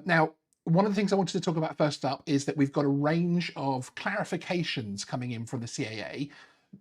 Now, one of the things I wanted to talk about first up is that we've got a range of clarifications coming in from the CAA.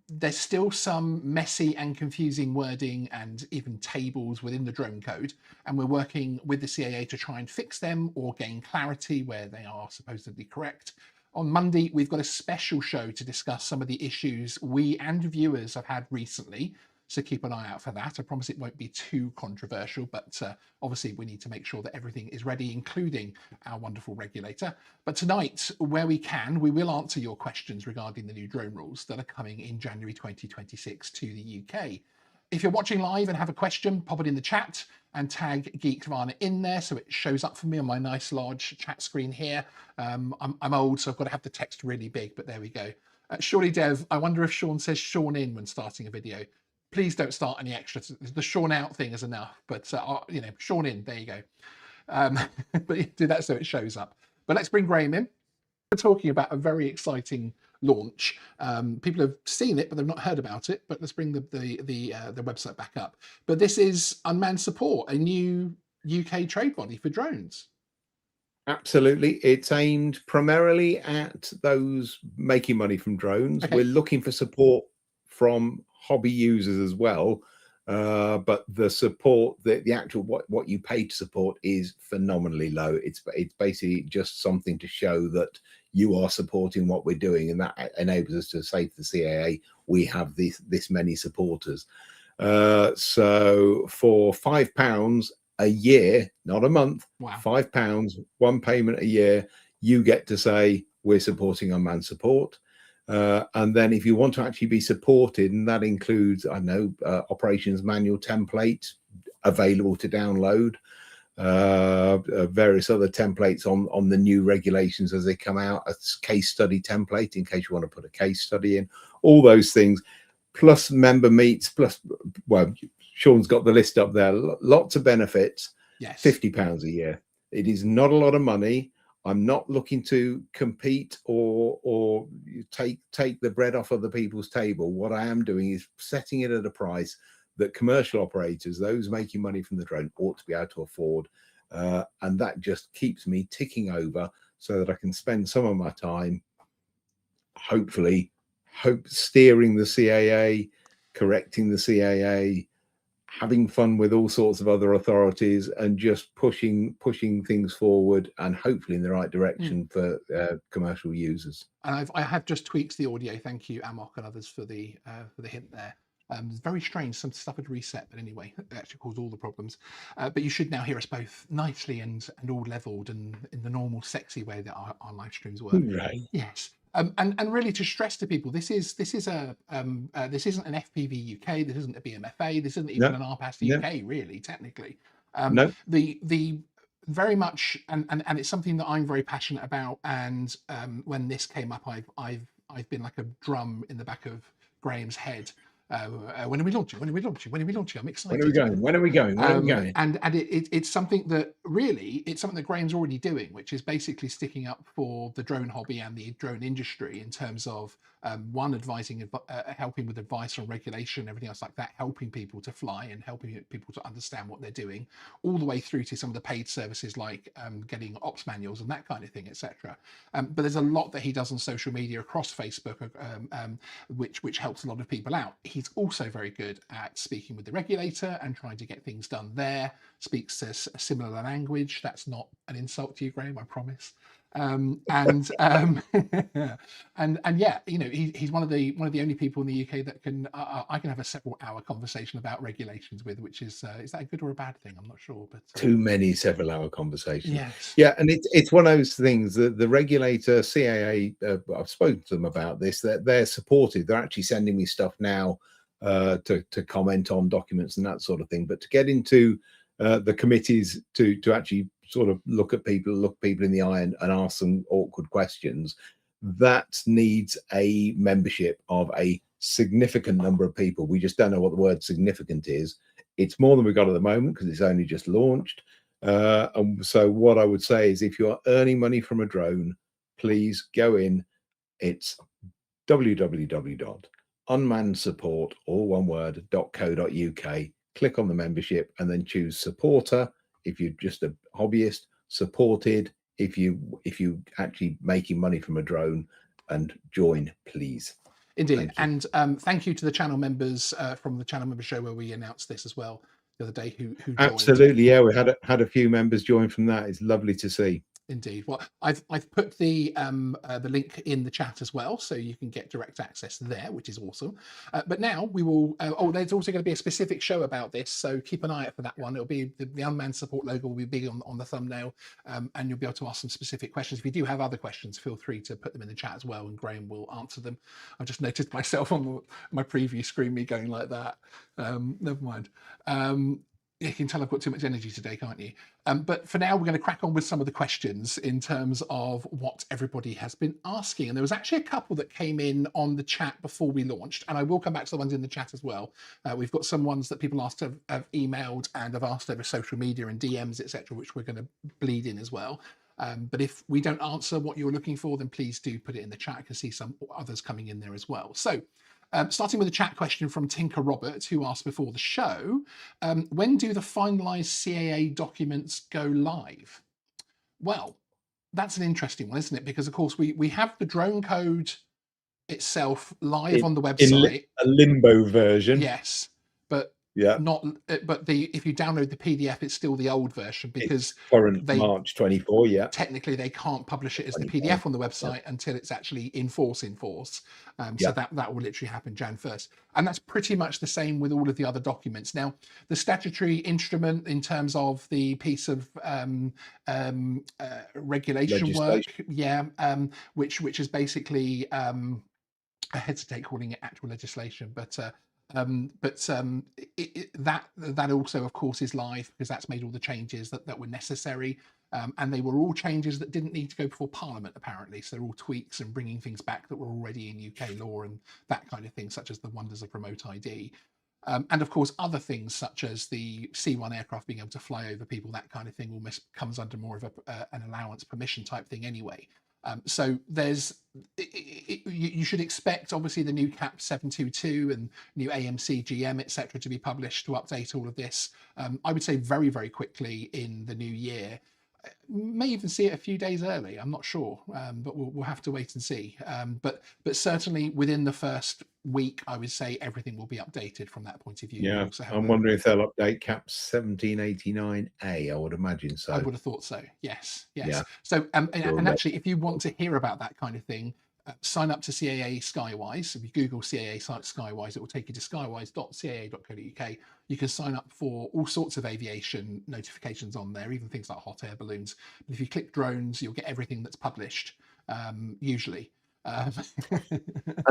There's still some messy and confusing wording and even tables within the drone code, and we're working with the CAA to try and fix them or gain clarity where they are supposedly correct. On Monday, we've got a special show to discuss some of the issues we and viewers have had recently. So keep an eye out for that. I promise it won't be too controversial, but obviously we need to make sure that everything is ready, including our wonderful regulator. But tonight, where we can, we will answer your questions regarding the new drone rules that are coming in January 2026 to the UK. If you're watching live and have a question, pop it in the chat and tag Geeksvana in there so it shows up for me on my nice large chat screen here. I'm old, so I've got to have the text really big, but there we go. Surely Dev, I wonder if Sean says Sean in when starting a video. Please don't start any extra. The Sean out thing is enough, but Sean in, there you go. But do that so it shows up. But let's bring Graham in. We're talking about a very exciting launch. People have seen it, but they've not heard about it. But let's bring the website back up. But this is Unmanned Support, a new UK trade body for drones. Absolutely. It's aimed primarily at those making money from drones. Okay. We're looking for support from hobby users as well, but the support, the actual what you pay to support is phenomenally low. It's basically just something to show that you are supporting what we're doing, and that enables us to say to the CAA, we have this many supporters. So for £5 a year, not a month, wow. £5, one payment a year, you get to say we're supporting Unmanned Support. And then if you want to actually be supported, and that includes, I know, operations manual template available to download, various other templates on the new regulations as they come out, a case study template in case you want to put a case study in, all those things, plus member meets, plus, well, Sean's got the list up there, lots of benefits. Yes. £50 a year. It is not a lot of money. I'm not looking to compete or take the bread off other people's table. What I am doing is setting it at a price that commercial operators, those making money from the drone, ought to be able to afford. And that just keeps me ticking over so that I can spend some of my time, hopefully, steering the CAA, correcting the CAA, having fun with all sorts of other authorities, and just pushing things forward and hopefully in the right direction for commercial users. And I have just tweaked the audio. Thank you, Amok and others for the hint there. It's very strange. Some stuff had reset, but anyway, it actually caused all the problems. But you should now hear us both nicely and all leveled and in the normal sexy way that our live streams work. Right. Yes. And really to stress to people, this isn't an FPV UK, this isn't a BMFA, this isn't even an RPAS UK, really, technically. No. The very much, and it's something that I'm very passionate about. And when this came up, I've been like a drum in the back of Graham's head. When are we launching? When are we launching? When are we launching? I'm excited. When are we going? When are we going? When are we going? And it's something that really, it's something that Graham's already doing, which is basically sticking up for the drone hobby and the drone industry in terms of one, advising, helping with advice on regulation, everything else like that, helping people to fly and helping people to understand what they're doing, all the way through to some of the paid services like getting ops manuals and that kind of thing, etc. But there's a lot that he does on social media across Facebook, which helps a lot of people out. He's also very good at speaking with the regulator and trying to get things done there, speaks a similar language. That's not an insult to you, Graham, I promise. And yeah, you know, he's one of the only people in the UK that can I can have a several hour conversation about regulations with, which is that a good or a bad thing? I'm not sure, but too many several hour conversations. Yes. Yeah, and it's one of those things that the regulator, CAA, I've spoken to them about this, that they're supportive. They're actually sending me stuff now to comment on documents and that sort of thing. But to get into the committees to actually sort of look people in the eye and ask them awkward questions, that needs a membership of a significant number of people. We just don't know what the word significant is. It's more than we've got at the moment because it's only just launched. And so what I would say is, if you're earning money from a drone, please go in. It's www.unmannedsupport, all one word, .co.uk. Click on the membership and then choose supporter if you're just a hobbyist, supported if you actually making money from a drone, and join, please. Indeed. And thank you to the channel members from the channel member show where we announced this as well the other day who joined. Absolutely, yeah, we had a few members join from that. It's lovely to see. Indeed. Well, I've put the link in the chat as well, so you can get direct access there, which is awesome. But now we will. There's also going to be a specific show about this, so keep an eye out for that one. It'll be the Unmanned Support logo will be big on the thumbnail, and you'll be able to ask some specific questions. If you do have other questions, feel free to put them in the chat as well, and Graham will answer them. I just noticed myself on my preview screen me going like that. Never mind. You can tell I've got too much energy today, can't you? But for now, we're going to crack on with some of the questions in terms of what everybody has been asking. And there was actually a couple that came in on the chat before we launched, and I will come back to the ones in the chat as well. We've got some ones that people have emailed and have asked over social media and DMs, etc., which we're going to bleed in as well. But if we don't answer what you're looking for, then please do put it in the chat. I can see some others coming in there as well. So starting with a chat question from Tinker Robert, who asked before the show, when do the finalised CAA documents go live? Well, that's an interesting one, isn't it? Because, of course, we have the drone code itself live on the website. A limbo version. Yes, but yeah, if you download the PDF, it's still the old version because it's current March 24. Yeah, technically they can't publish it as the PDF on the website until it's actually in force. So that will literally happen Jan 1st, and that's pretty much the same with all of the other documents. Now, the statutory instrument in terms of the piece of regulation work, which is basically I hesitate calling it actual legislation, but that also, of course, is live because that's made all the changes that were necessary, and they were all changes that didn't need to go before Parliament, apparently. So they're all tweaks and bringing things back that were already in UK law and that kind of thing, such as the wonders of remote ID. And of course, other things such as the C1 aircraft being able to fly over people, that kind of thing almost comes under more of an allowance permission type thing anyway. So you should expect, obviously, the new CAP 722 and new AMC GM, etc., to be published to update all of this. I would say very, very quickly in the new year. May even see it a few days early. I'm not sure, but we'll have to wait and see. But certainly within the first week, I would say everything will be updated from that point of view. Yeah, I'm wondering if they'll update CAP 1789A. I would imagine so. I would have thought so. Yes. Yeah. So and actually, if you want to hear about that kind of thing, sign up to CAA Skywise. If you Google CAA Skywise, it will take you to skywise.caa.co.uk. You can sign up for all sorts of aviation notifications on there, even things like hot air balloons. But if you click drones, you'll get everything that's published, usually. And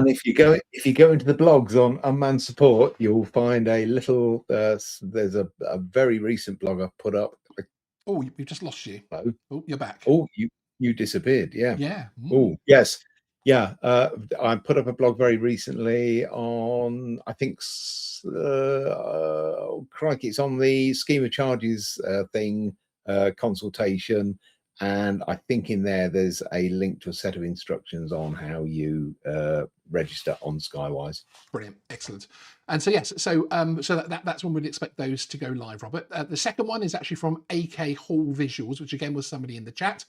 if you go into the blogs on Unmanned Support, you'll find a little. There's a very recent blog I've put up. Oh, we've just lost you. Hello. Oh, you're back. Oh, you disappeared. Yeah. Yeah. Oh, yes. Yeah, I put up a blog very recently on, I think, crikey, it's on the scheme of charges thing, consultation. And I think in there's a link to a set of instructions on how you register on Skywise. Brilliant, excellent. And so yes, so that's when we'd expect those to go live, Robert. The second one is actually from AK Hall Visuals, which again was somebody in the chat.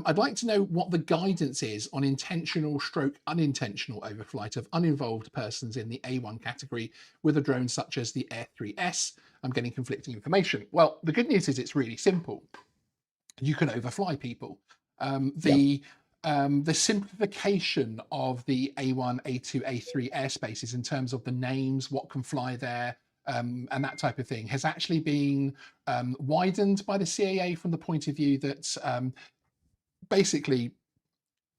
I'd like to know what the guidance is on intentional / unintentional overflight of uninvolved persons in the A1 category with a drone such as the Air 3S. I'm getting conflicting information. Well, the good news is it's really simple. You can overfly people. The simplification of the A1, A2, A3 airspaces in terms of the names, what can fly there, and that type of thing has actually been widened by the CAA from the point of view that basically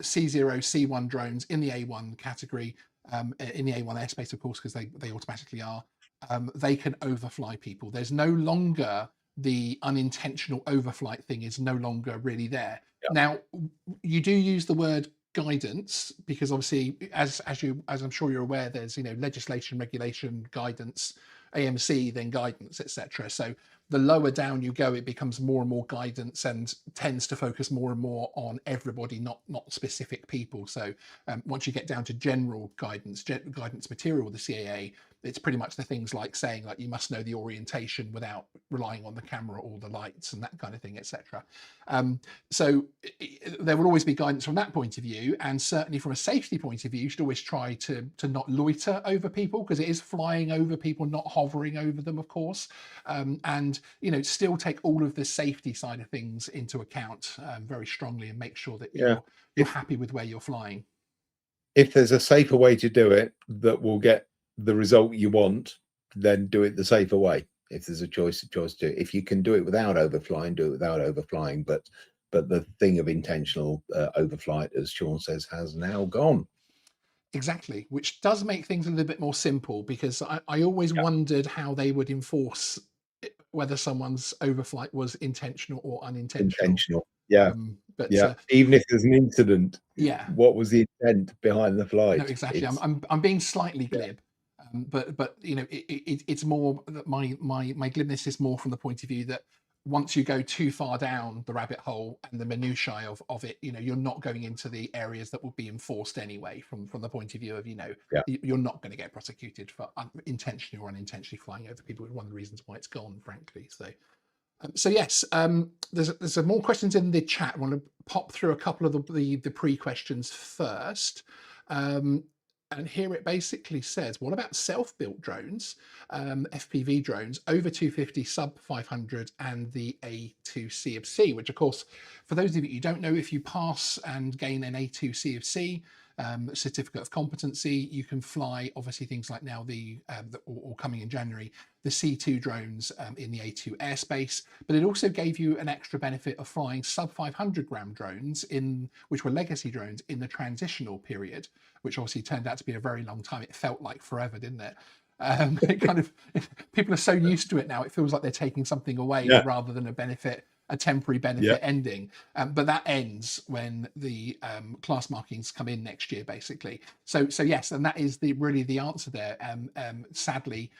C0, C1 drones in the A1 category, in the A1 airspace, of course, because they automatically are, they can overfly people. There's no longer the unintentional overflight thing is no longer really there. Yeah. Now, you do use the word guidance because obviously, as I'm sure you're aware, there's legislation, regulation, guidance, AMC, then guidance, etc. So the lower down you go, it becomes more and more guidance and tends to focus more and more on everybody, not specific people. So once you get down to general guidance material, the CAA, it's pretty much the things like saying like you must know the orientation without relying on the camera or the lights and that kind of thing, etc. So there will always be guidance from that point of view, and certainly from a safety point of view, you should always try to not loiter over people, because it is flying over people, not hovering over them, of course. And still take all of the safety side of things into account very strongly, and make sure that Yeah. you're happy with where you're flying. If there's a safer way to do it that will get the result you want, then do it the safer way. If there's a choice to do it. If you can do it without overflying, do it without overflying. But the thing of intentional overflight, as Sean says, has now gone. Exactly, which does make things a little bit more simple, because I always wondered how they would enforce whether someone's overflight was intentional or unintentional. Yeah. But even if there's an incident, yeah, what was the intent behind the flight? no, exactly. I'm being slightly glib, but it's more that my glibness is more from the point of view that once you go too far down the rabbit hole and the minutiae of it, you're not going into the areas that will be enforced anyway. From the point of view of you're not going to get prosecuted for intentionally or unintentionally flying over people. It's one of the reasons why it's gone, frankly. So yes, there's some more questions in the chat. I want to pop through a couple of the pre-questions first. And here it basically says, what about self-built drones, FPV drones, over 250, sub 500, and the A2 CFC, which of course, for those of you who don't know, if you pass and gain an A2 CFC, certificate of competency, you can fly obviously things like now or coming in January, the C2 drones in the A2 airspace. But it also gave you an extra benefit of flying sub 500 gram drones, which were legacy drones, in the transitional period, which obviously turned out to be a very long time. It felt like forever, didn't it? It kind of, people are so used to it now, it feels like they're taking something away rather than a temporary benefit ending. But that ends when the class markings come in next year, basically. So yes, and that is really the answer there. Sadly,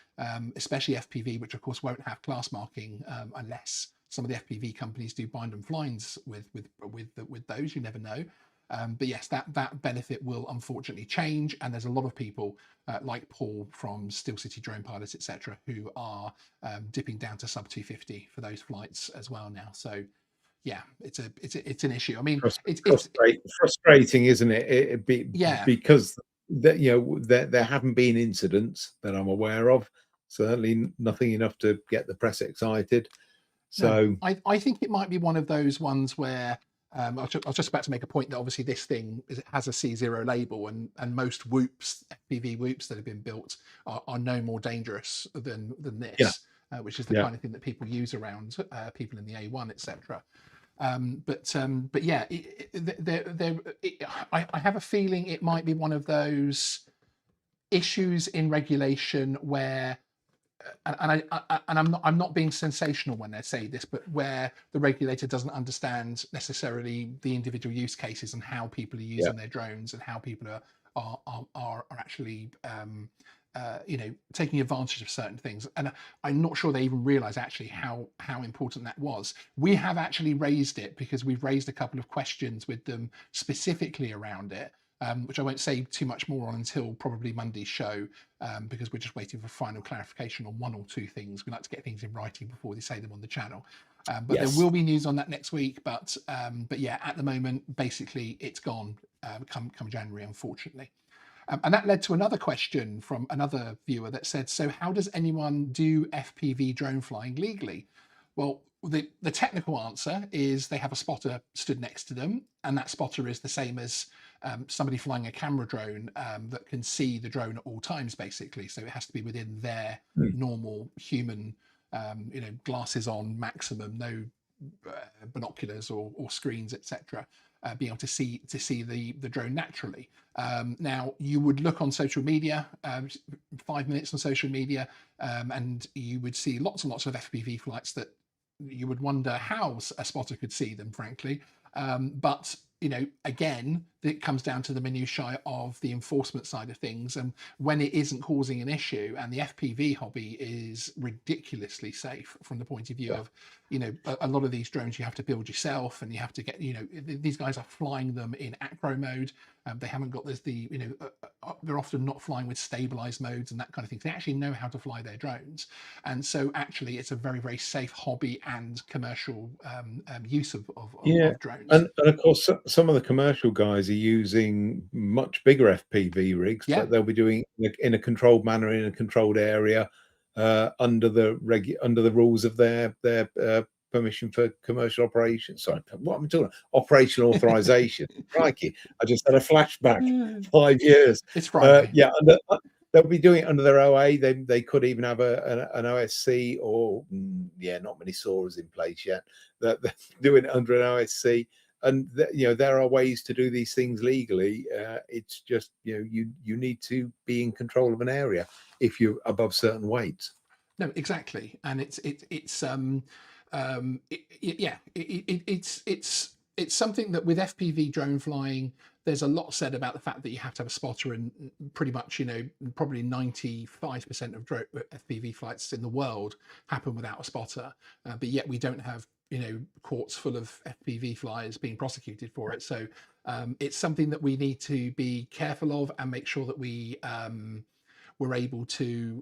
especially FPV, which of course won't have class marking unless some of the FPV companies do bind and flinds with those. You never know. But yes, that benefit will unfortunately change, and there's a lot of people like Paul from Steel City Drone Pilots, etc., who are dipping down to sub 250 for those flights as well now. So yeah, it's an issue. I mean, it's frustrating, isn't it? Because there haven't been incidents that I'm aware of. Certainly nothing enough to get the press excited. So no, I think it might be one of those ones where I was just about to make a point that obviously this thing has a C0 label, and most whoops, FPV whoops that have been built are no more dangerous than this, which is the kind of thing that people use around people in the A1, etc. But yeah, I have a feeling it might be one of those issues in regulation where, and I'm not being sensational when I say this, but where the regulator doesn't understand necessarily the individual use cases and how people are using their drones, and how people are actually taking advantage of certain things. And I'm not sure they even realize actually how important that was. We have actually raised it because we've raised a couple of questions with them specifically around it, which I won't say too much more on until probably Monday's show, because we're just waiting for final clarification on one or two things. We like to get things in writing before they say them on the channel. But there will be news on that next week. But yeah, at the moment, basically, it's gone come January, unfortunately. And that led to another question from another viewer that said, so how does anyone do FPV drone flying legally? Well, the technical answer is they have a spotter stood next to them, and that spotter is the same as somebody flying a camera drone that can see the drone at all times, basically. So it has to be within their normal human, glasses on maximum, no binoculars or screens, etc. Being able to see the drone naturally. Now you would look on social media, 5 minutes on social media, and you would see lots and lots of FPV flights that you would wonder how a spotter could see them, frankly. But you know, again, it comes down to the minutiae of the enforcement side of things. And when it isn't causing an issue, and the FPV hobby is ridiculously safe from the point of view of, you know, a lot of these drones you have to build yourself, and you have to get, you know, these guys are flying them in acro mode. They haven't got this, you know, they're often not flying with stabilized modes and that kind of thing. They actually know how to fly their drones. And so actually it's a very, very safe hobby and commercial use of drones. And of course, some of the commercial guys are using much bigger FPV rigs, but they'll be doing in a controlled manner, in a controlled area, under the rules of their permission for commercial operations. Sorry, what am I talking about? Operational authorization. Crikey, I just had a flashback. 5 years. It's Friday. They'll be doing it under their OA. They could even have an OSC, or not many SARs in place yet. That they're doing it under an OSC, and you know, there are ways to do these things legally. It's just, you know, you need to be in control of an area if you're above certain weights. No, exactly, and it's something that with FPV drone flying, there's a lot said about the fact that you have to have a spotter, and pretty much, you know, probably 95% of FPV flights in the world happen without a spotter, but yet we don't have, you know, courts full of FPV flyers being prosecuted for it. So it's something that we need to be careful of and make sure that we're able to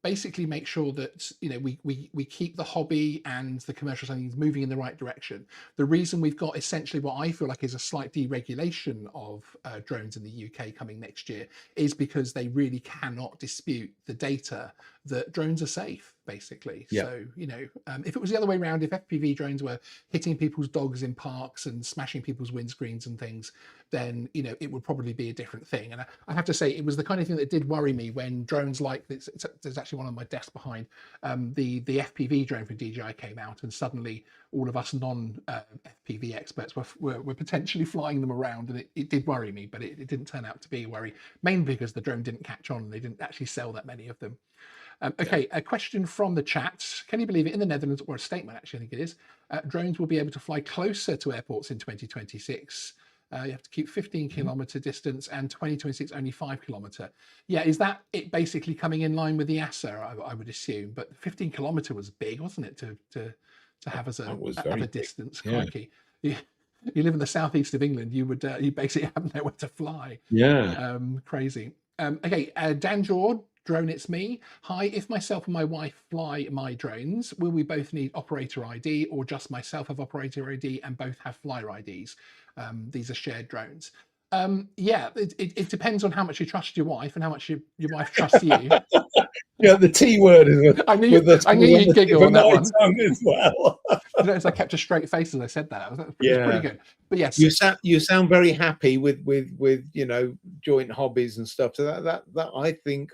basically make sure that, you know, we keep the hobby and the commercial side moving in the right direction. The reason we've got essentially what I feel like is a slight deregulation of drones in the UK coming next year is because they really cannot dispute the data that drones are safe, basically. So, you know, if it was the other way around, if FPV drones were hitting people's dogs in parks and smashing people's windscreens and things, then, you know, it would probably be a different thing. And I have to say, it was the kind of thing that did worry me when drones like this, there's actually one on my desk behind, the FPV drone from DJI came out, and suddenly all of us non-FPV experts were potentially flying them around, and it did worry me, but it didn't turn out to be a worry, mainly because the drone didn't catch on and they didn't actually sell that many of them. Okay, a question from the chat. Can you believe it? In the Netherlands, or a statement actually, I think it is, drones will be able to fly closer to airports in 2026. You have to keep 15-kilometer distance, and 2026 only 5-kilometer. Yeah, is that it basically coming in line with the ASA, I would assume? But 15-kilometer was big, wasn't it, to have as a distance? Crikey. You live in the southeast of England, you basically have nowhere to fly. Crazy. Okay, Dan Jord, Drone It's Me. Hi, if myself and my wife fly my drones, will we both need operator ID, or just myself have operator ID and both have flyer IDs? These are shared drones. It depends on how much you trust your wife and how much your wife trusts you. Yeah, the T word is. I knew you'd giggle on that one as well. You notice I kept a straight face as I said that. It was pretty good. But yes, you sound very happy with you know, joint hobbies and stuff. So that I think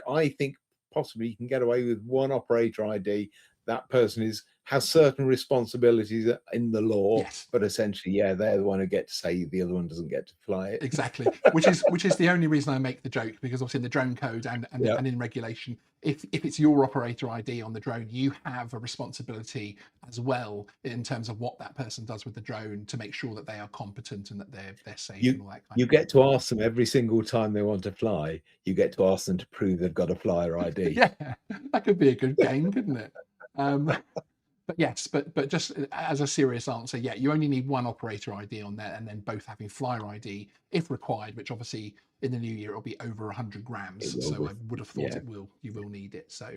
possibly you can get away with one operator ID. That person has certain responsibilities in the law, but essentially, they're the one who get to say the other one doesn't get to fly it. Exactly, which is the only reason I make the joke, because obviously in the drone code and in regulation, if it's your operator ID on the drone, you have a responsibility as well in terms of what that person does with the drone to make sure that they are competent and that they're safe and all that kind of thing. Get to ask them every single time they want to fly. You get to ask them to prove they've got a flyer ID. Yeah, that could be a good game, couldn't it? But yes, but just as a serious answer, you only need one operator ID on there, and then both having flyer ID if required, which obviously in the new year it'll be over 100 grams. So I would have thought you will need it. So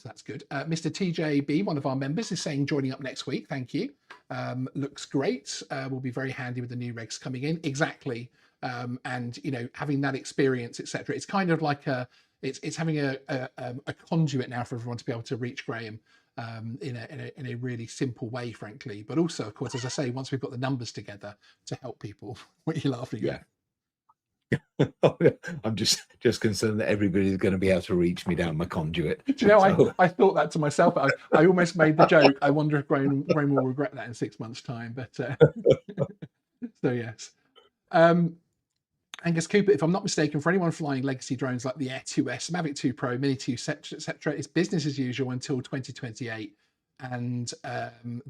that's good. Mr. TJB, one of our members, is saying joining up next week. Thank you. Looks great. Will be very handy with the new regs coming in. Exactly. And you know, having that experience, etc. It's kind of like it's having a conduit now for everyone to be able to reach Graham in a really simple way, frankly. But also, of course, as I say, once we've got the numbers together to help people. What are you laughing at? I'm just concerned that everybody's going to be able to reach me down my conduit. Do you know, I thought that to myself. I almost made the joke. I wonder if Graham will regret that in 6 months' time. But so yes. Angus Cooper, if I'm not mistaken, for anyone flying legacy drones like the Air 2S, Mavic 2 Pro, Mini 2, etc., it's business as usual until 2028, and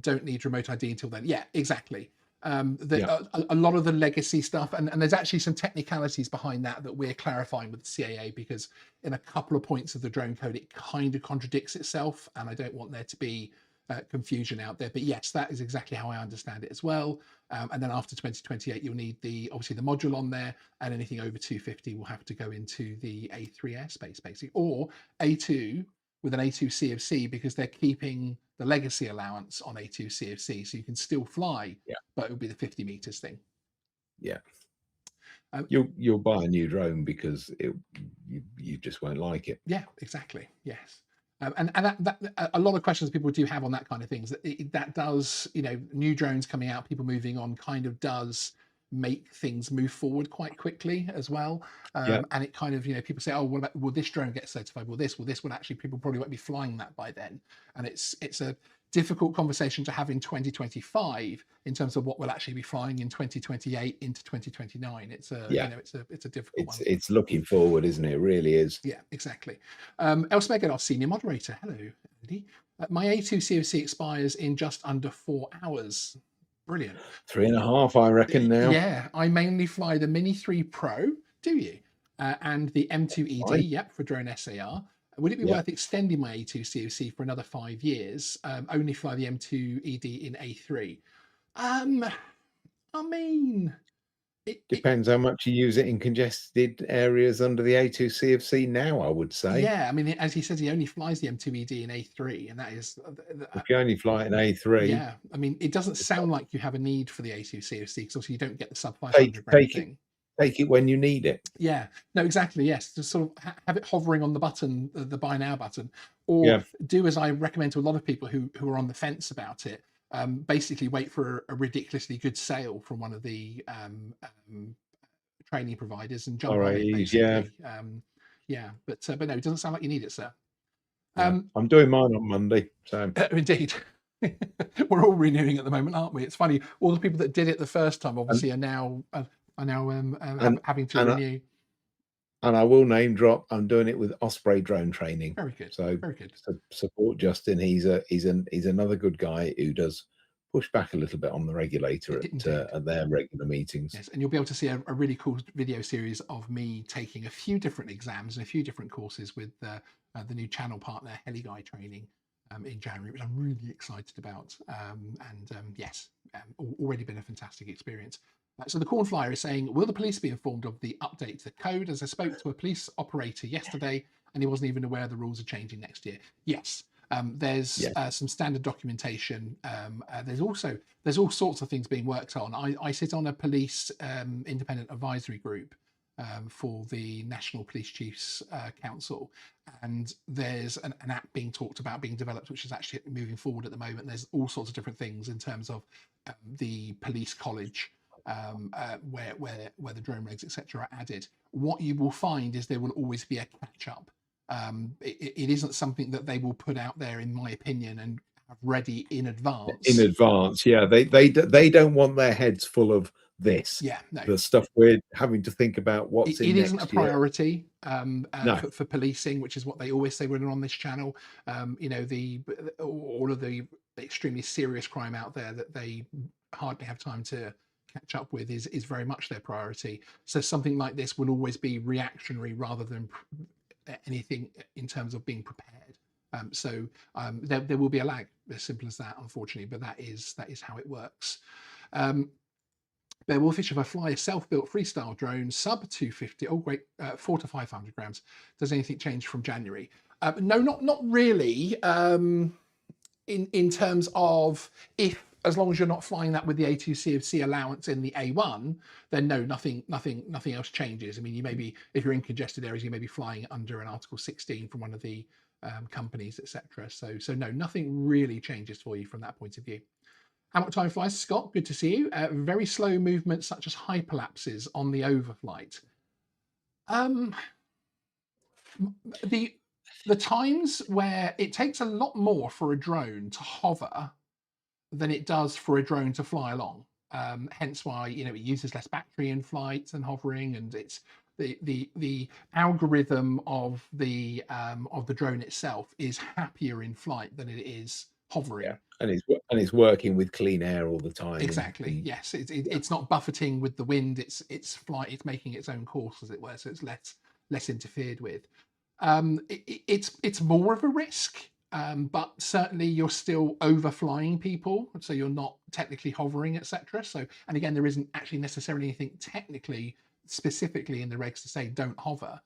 don't need remote ID until then. Yeah, exactly. A lot of the legacy stuff, and there's actually some technicalities behind that we're clarifying with the CAA, because in a couple of points of the drone code it kind of contradicts itself, and I don't want there to be confusion out there. But yes, that is exactly how I understand it as well. And then after 2028, you'll need obviously the module on there, and anything over 250 will have to go into the A3 airspace, basically, or A2 with an A2 CFC, because they're keeping the legacy allowance on A2 CFC, so you can still fly, but it would be the 50 meters thing. Yeah. You'll buy a new drone because you just won't like it. Yeah, exactly. Yes. And that a lot of questions people do have on that kind of things, that does, new drones coming out, people moving on, kind of does make things move forward quite quickly as well. And it kind of, people say, oh, what about, will this drone get certified? Will this one actually, people probably won't be flying that by then. And it's a difficult conversation to have in 2025 in terms of what will actually be flying in 2028 into 2029. It's a it's a difficult one. It's looking forward, isn't it? It really is. Yeah, exactly. Els Megan, our senior moderator. Hello, Andy. My A2 CFC expires in just under 4 hours. Brilliant. 3.5, I reckon now. Yeah, I mainly fly the Mini 3 Pro. Do you? And the M2 ED. Yep, for drone SAR. Would it be worth extending my A2 CFC for another 5 years? Only fly the M2 ED in A3. I mean, it depends how much you use it in congested areas under the A2 CFC now, I would say. Yeah, I mean, as he says, he only flies the M2 ED in A3, and that is... if you only fly it in A3... Yeah, I mean, it doesn't sound like you have a need for the A2 CFC, because obviously you don't get the sub 500 thing. Take it when you need it. Yeah, no, exactly. Yes, just sort of have it hovering on the button, the buy now button, or do as I recommend to a lot of people who are on the fence about it. Basically, wait for a ridiculously good sale from one of the training providers and jump on it. Basically, but no, it doesn't sound like you need it, sir. I'm doing mine on Monday, so indeed. We're all renewing at the moment, aren't we? It's funny. All the people that did it the first time obviously are now having to renew. And I will name drop. I'm doing it with Osprey drone training. Very good. So very good. Support Justin. He's another good guy who does push back a little bit on the regulator at their regular meetings. Yes, and you'll be able to see a really cool video series of me taking a few different exams and a few different courses with the new channel partner Heli-Guy Training in January, which I'm really excited about. Yes, already been a fantastic experience. So the Cornflyer is saying, will the police be informed of the update to the code? As I spoke to a police operator yesterday, and he wasn't even aware the rules are changing next year. Yes, there's some standard documentation. There's all sorts of things being worked on. I sit on a police independent advisory group for the National Police Chiefs Council, and there's an app being talked about, being developed, which is actually moving forward at the moment. There's all sorts of different things in terms of the police college, where the drone regs, etc., are added. What you will find is there will always be a catch up. It isn't something that they will put out there, in my opinion, and have ready in advance. They don't want their heads full of this. Yeah, no. The stuff we're having to to think about it isn't a priority for policing, which is what they always say when they're on this channel. All of the extremely serious crime out there that they hardly have time to catch up with is very much their priority. So something like this will always be reactionary rather than anything in terms of being prepared. There will be a lag, as simple as that, unfortunately, but that is how it works. Beowulfish, if I fly a self-built freestyle drone sub 250, 4 to 500 grams, does anything change from January? No, not really. In terms of as long as you're not flying that with the A2 CFC allowance in the A1, then no, nothing else changes. I mean, you may be, if you're in congested areas, you may be flying under an Article 16 from one of the companies, etc. So no, nothing really changes for you from that point of view. How much time flies, Scott? Good to see you. Very slow movements such as hyperlapses on the overflight. The times where it takes a lot more for a drone to hover than it does for a drone to fly along. Hence why it uses less battery in flight and hovering, and it's the algorithm of the drone itself is happier in flight than it is hovering. Yeah, and it's working with clean air all the time. Exactly. Yes, it's not buffeting with the wind. It's making its own course, as it were, so it's less interfered with. It's more of a risk, but certainly you're still overflying people, so you're not technically hovering, etc. So, and again, there isn't actually necessarily anything technically specifically in the regs to say don't hover.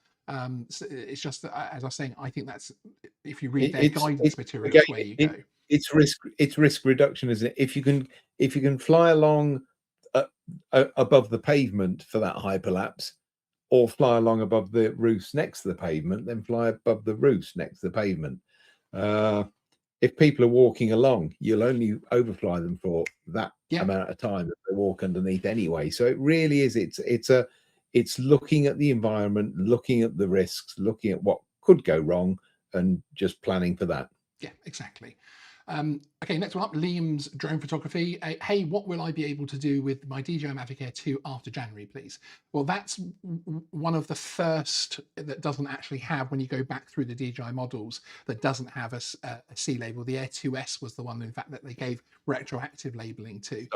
So it's just that, as I was saying, I think that's, if you read their guidance material, that's where you go. It's risk reduction, isn't it? If you can fly along above the pavement for that hyperlapse, or fly along above the roofs next to the pavement, then fly above the roofs next to the pavement. If people are walking along, you'll only overfly them for that amount of time that they walk underneath anyway. So it really is. It's looking at the environment, looking at the risks, looking at what could go wrong, and just planning for that. Yeah, exactly. Okay, next one up, Liam's drone photography. Hey, what will I be able to do with my DJI Mavic Air 2 after January, please? Well, that's one of the first that doesn't actually have, when you go back through the DJI models, that doesn't have a C label. The Air 2S was the one, in fact, that they gave retroactive labeling to.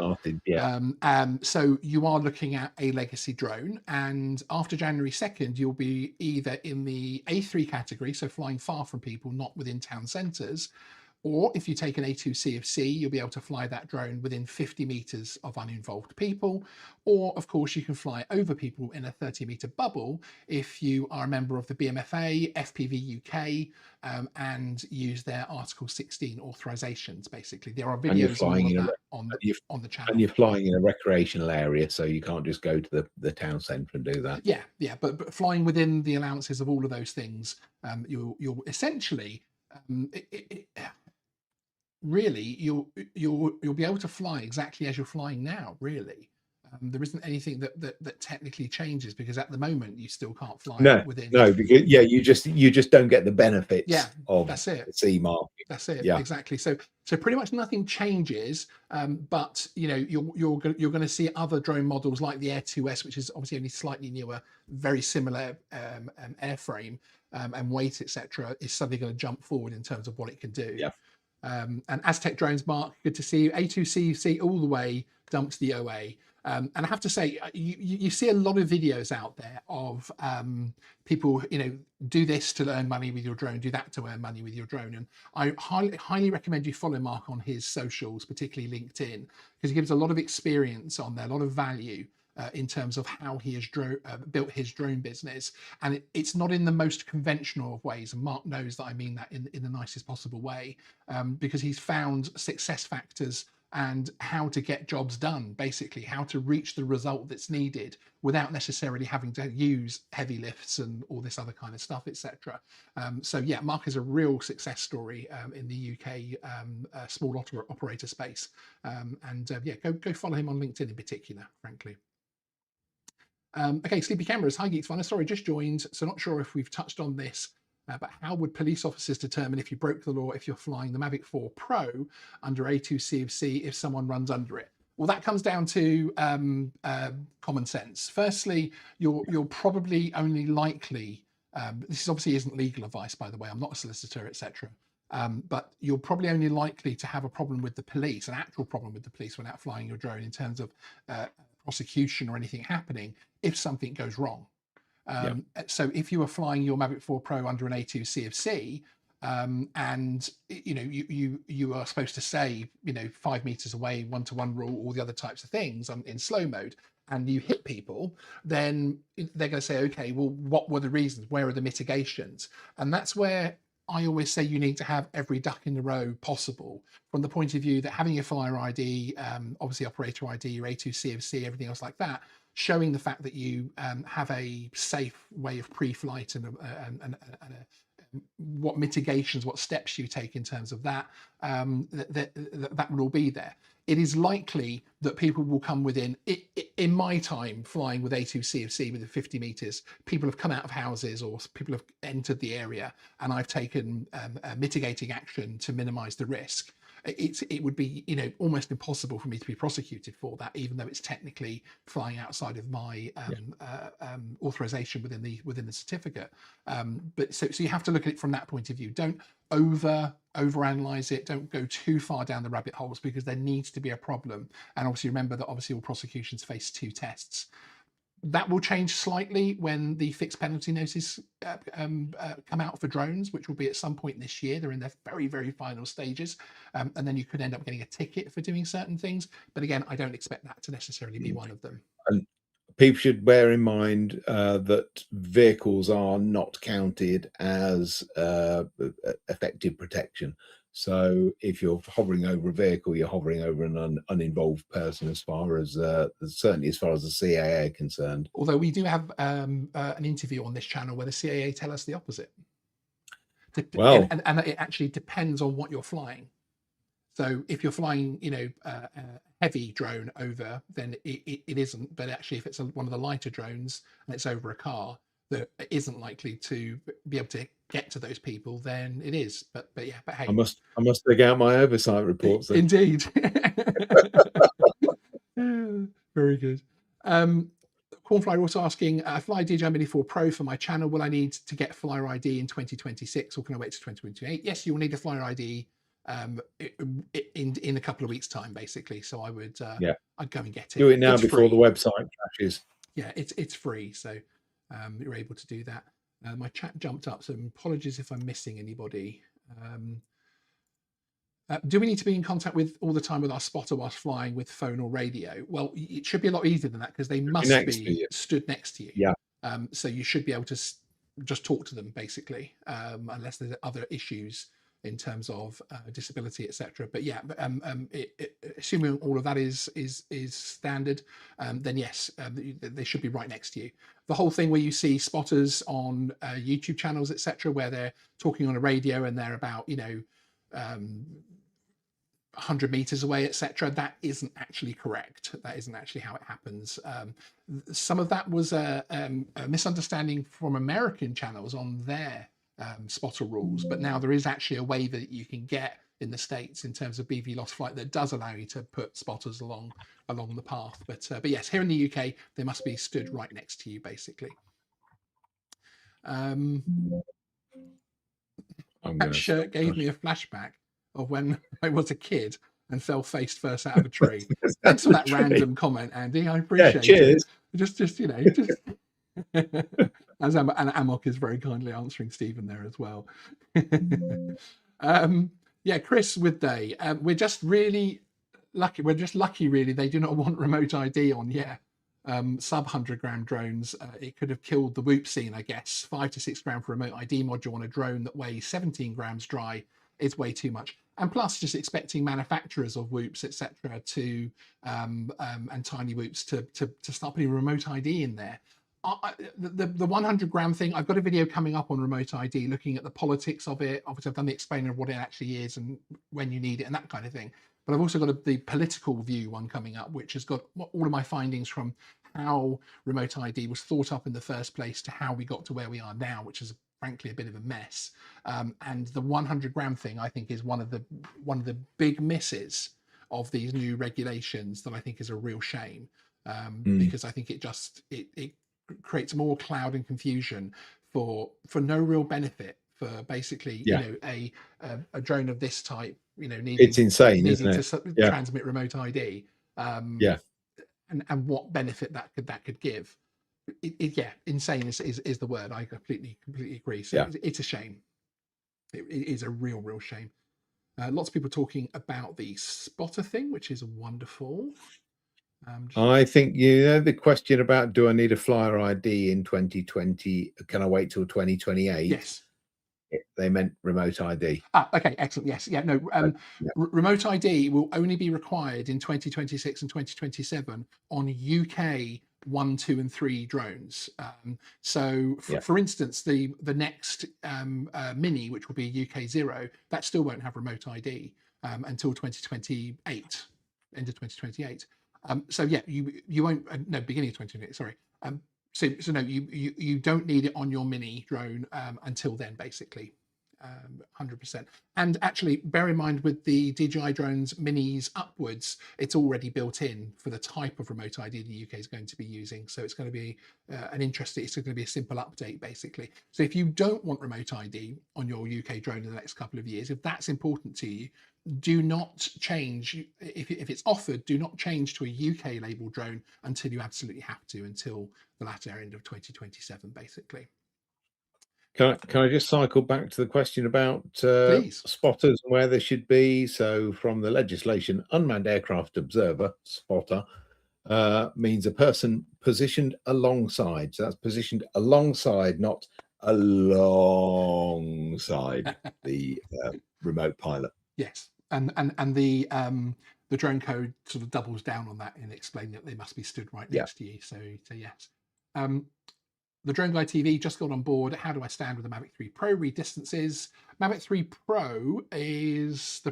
So you are looking at a legacy drone, and after January 2nd, you'll be either in the A3 category, so flying far from people, not within town centres, or if you take an A2 CFC, you'll be able to fly that drone within 50 meters of uninvolved people. Or, of course, you can fly over people in a 30-meter bubble if you are a member of the BMFA, FPV UK, and use their Article 16 authorizations, basically. There are videos on the channel. And you're flying in a recreational area, so you can't just go to the town centre and do that. Yeah, but flying within the allowances of all of those things, you'll essentially... really, you'll be able to fly exactly as you're flying now. Really, there isn't anything that technically changes, because at the moment you still can't fly within. No, because you just don't get the benefits. Yeah, of that's it. The C mark. That's it. Yeah, exactly. So pretty much nothing changes. But you're going to see other drone models like the Air 2S, which is obviously only slightly newer, very similar airframe and weight, etc., is suddenly going to jump forward in terms of what it can do. Yeah. And Aztec Drones, Mark, good to see you. A2C all the way, dumped the OA. And I have to say, you see a lot of videos out there of people, do this to earn money with your drone, do that to earn money with your drone. And I highly recommend you follow Mark on his socials, particularly LinkedIn, because he gives a lot of experience on there, a lot of value. In terms of how he has built his drone business, and it's not in the most conventional of ways, and Mark knows that I mean that in the nicest possible way, because he's found success factors and how to get jobs done, basically how to reach the result that's needed without necessarily having to use heavy lifts and all this other kind of stuff, etc. So yeah, Mark is a real success story in the UK small operator space, yeah, go follow him on LinkedIn in particular, frankly. Okay, Sleepy Cameras. Hi, Geeksvana. Sorry, just joined, so not sure if we've touched on this, but how would police officers determine if you broke the law if you're flying the Mavic 4 Pro under A2 CFC if someone runs under it? Well, that comes down to common sense. Firstly, you're probably only likely, this obviously isn't legal advice, by the way, I'm not a solicitor, etc. But you're probably only likely to have a problem with the police, an actual problem with the police when out flying your drone in terms of prosecution or anything happening if something goes wrong. So if you were flying your Mavic 4 Pro under an A2 CFC, and you are supposed to say 5 meters away, 1-to-1 rule, all the other types of things in slow mode, and you hit people, then they're going to say, okay, well, what were the reasons? Where are the mitigations? And that's where I always say you need to have every duck in the row possible, from the point of view that having your flyer ID, obviously operator ID, your A2 CFC, everything else like that, showing the fact that you have a safe way of pre-flight and what mitigations, what steps you take in terms of that, that will all be there. It is likely that people will come within, in my time flying with A2 CFC within 50 meters, people have come out of houses or people have entered the area, and I've taken mitigating action to minimize the risk. it would be, you know, almost impossible for me to be prosecuted for that, even though it's technically flying outside of my authorization within the certificate. But so you have to look at it from that point of view. Don't overanalyze it. Don't go too far down the rabbit holes, because there needs to be a problem. And obviously remember that obviously all prosecutions face 2 tests. That will change slightly when the fixed penalty notices come out for drones, which will be at some point this year. They're in their very, very final stages. And then you could end up getting a ticket for doing certain things. But again, I don't expect that to necessarily be one of them. And people should bear in mind that vehicles are not counted as effective protection. So if you're hovering over a vehicle, you're hovering over an uninvolved person, as far as certainly as far as the CAA are concerned. Although we do have an interview on this channel where the CAA tell us the opposite. Well, and it actually depends on what you're flying. So if you're flying, you know, a heavy drone over, then it isn't. But actually, if it's one of the lighter drones and it's over a car that isn't likely to be able to get to those people, then it is. But yeah, but hey, I must dig out my oversight reports then. Indeed. Very good. Cornfly also asking, I fly DJI Mini 4 Pro for my channel. Will I need to get Flyer ID in 2026, or can I wait to 2028? Yes, you will need a Flyer ID in a couple of weeks' time, basically. So I would I'd go and get it. Do it now It's before free. the website crashes. Yeah, it's free, so you're able to do that. My chat jumped up, so apologies if I'm missing anybody. Do we need to be in contact with all the time with our spotter whilst flying with phone or radio? Well, it should be a lot easier than that, because they must be stood next to you. Yeah. So you should be able to just talk to them, basically, unless there's other issues in terms of disability, etc. But yeah, assuming all of that is standard, then yes, they should be right next to you. The whole thing where you see spotters on YouTube channels, etc., where they're talking on a radio and they're about, you know, 100 meters away, etc., that isn't actually correct. That isn't actually how it happens. Some of that was a misunderstanding from American channels on their spotter rules, but now there is actually a way that you can get in the States in terms of BV lost flight that does allow you to put spotters along the path. But yes, here in the UK, they must be stood right next to you, basically. That shirt gave me a flashback of when I was a kid and fell face first out of a tree. Thanks for that random comment, Andy. I appreciate it. Just you know, just as and Amok is very kindly answering Stephen there as well. Yeah, Chris Woodday. We're just really lucky. We're just lucky, really. They do not want remote ID on. Yeah. Sub 100-gram drones, it could have killed the whoop scene, I guess. 5 to 6 gram for remote ID module on a drone that weighs 17 grams dry is way too much. And plus, just expecting manufacturers of whoops, etc., to and tiny whoops to start putting remote ID in there. The 100-gram thing, I've got a video coming up on remote ID, looking at the politics of it. Obviously, I've done the explaining of what it actually is and when you need it and that kind of thing. But I've also got the political view one coming up, which has got all of my findings from how remote ID was thought up in the first place to how we got to where we are now, which is frankly a bit of a mess. And the 100-gram thing, I think, is one of the big misses of these new regulations that I think is a real shame, because I think it creates more cloud and confusion for no real benefit for basically you know a drone of this type, you know, it's insane, isn't it? To transmit remote ID, and what benefit that could give. Insane is the word. I completely agree. So it's a shame. It is a real shame. Lots of people talking about the spotter thing, which is wonderful. I think, you know, the question about do I need a Flyer ID in 2020? Can I wait till 2028? Yes. They meant remote ID. Okay, excellent. Yes, yeah, no. Remote ID will only be required in 2026 and 2027 on UK 1, 2, and 3 drones. So, for instance, the next Mini, which will be UK 0, that still won't have remote ID until 2028, end of 2028. So yeah, you won't. No, beginning of 2028. Sorry. So no, you don't need it on your Mini drone until then, basically. 100%. And actually, bear in mind with the DJI drones minis upwards, it's already built in for the type of remote ID the UK is going to be using. So it's going to be it's going to be a simple update basically. So if you don't want remote ID on your UK drone in the next couple of years, if that's important to you, do not change. If it's offered, do not change to a UK label drone until you absolutely have to, until the latter end of 2027, basically. Can I just cycle back to the question about Please. spotters and where they should be? So from the legislation, unmanned aircraft observer, spotter, means a person positioned alongside. So that's positioned alongside, not alongside the remote pilot. Yes, and the drone code sort of doubles down on that in explaining that they must be stood right next to you. So yes. The Drone Guy TV just got on board. How do I stand with the Mavic 3 Pro? Read distances. Mavic 3 Pro was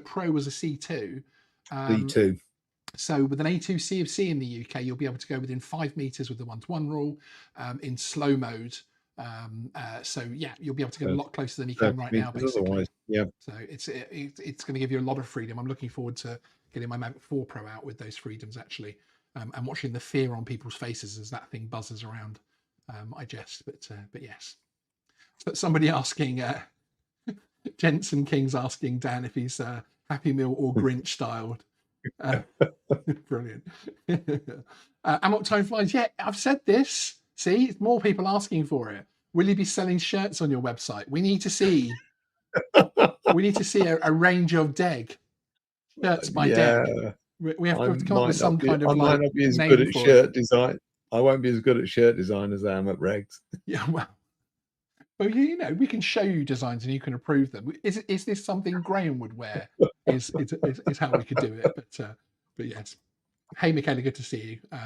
a C2. C2. So with an A2 CFC in the UK, you'll be able to go within 5 meters with the 1-to-1 rule in slow mode. So yeah, you'll be able to get a lot closer than you can right now, basically. Otherwise, yeah. So it's going to give you a lot of freedom. I'm looking forward to getting my Mavic 4 Pro out with those freedoms actually, and watching the fear on people's faces as that thing buzzes around. I jest, but yes. But somebody asking, Jensen King's asking Dan if he's Happy Meal or Grinch styled. Brilliant. Amok Time Flies. Yeah, I've said this. See, it's more people asking for it. Will you be selling shirts on your website? We need to see. We need to see a range of DEG shirts by DEG. We have to come up with some kind of I might not be as good at shirt design. I won't be as good at shirt design as I am at regs. Yeah, well, you know, we can show you designs and you can approve them. Is this something Graham would wear? Is how we could do it. But yes. Hey, Michaela, good to see you.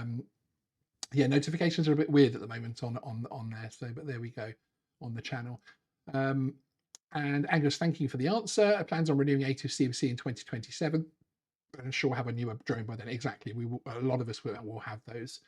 Yeah, notifications are a bit weird at the moment on there. So, but there we go on the channel. And Angus, thank you for the answer. Plans on renewing A2 CFC in 2027. I'm sure we'll have a newer drone by then. Exactly. We will, a lot of us will have those.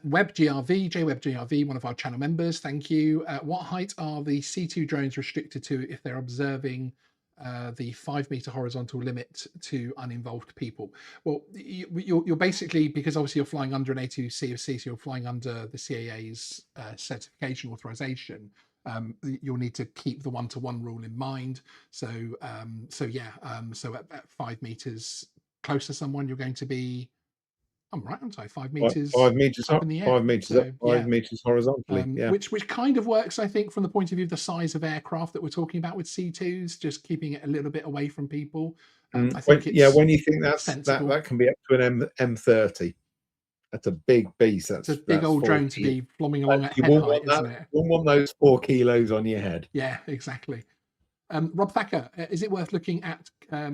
JWebGRV, one of our channel members, thank you. What height are the C2 drones restricted to if they're observing the 5-meter horizontal limit to uninvolved people? Well, you're basically, because obviously you're flying under an A2 CFC, so you're flying under the CAA's certification authorization. You'll need to keep the 1-to-1 rule in mind. So at 5 meters close to someone, you're going to be, I'm right, aren't I? 5 meters. 5 meters up in the air. 5 meters so, up, 5 meters horizontally. Yeah. Which kind of works, I think, from the point of view of the size of aircraft that we're talking about with C2s, just keeping it a little bit away from people. I think when you think that can be up to an M30. That's a big beast. That's a big old drone to be flomming along at head height, isn't it? You won't want those 4 kilos on your head. Yeah, exactly. Rob Thacker, is it worth looking at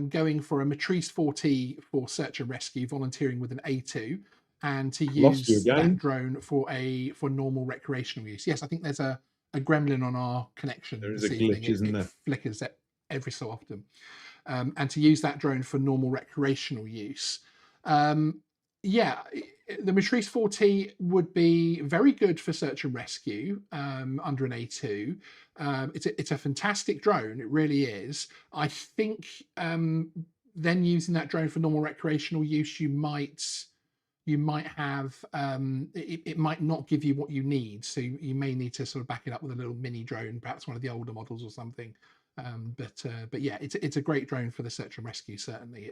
going for a Matrice 4T for search and rescue, volunteering with an A2, and to use that drone for normal recreational use? Yes, I think there's a gremlin on our connection. There is a glitch, isn't there? It flickers every so often. And to use that drone for normal recreational use. Yeah, the Matrice 4T would be very good for search and rescue under an A2. It's a fantastic drone, it really is. I think then using that drone for normal recreational use, you might have it might not give you what you need, so you may need to sort of back it up with a little mini drone, perhaps one of the older models or something. But yeah, it's a great drone for the search and rescue. Certainly,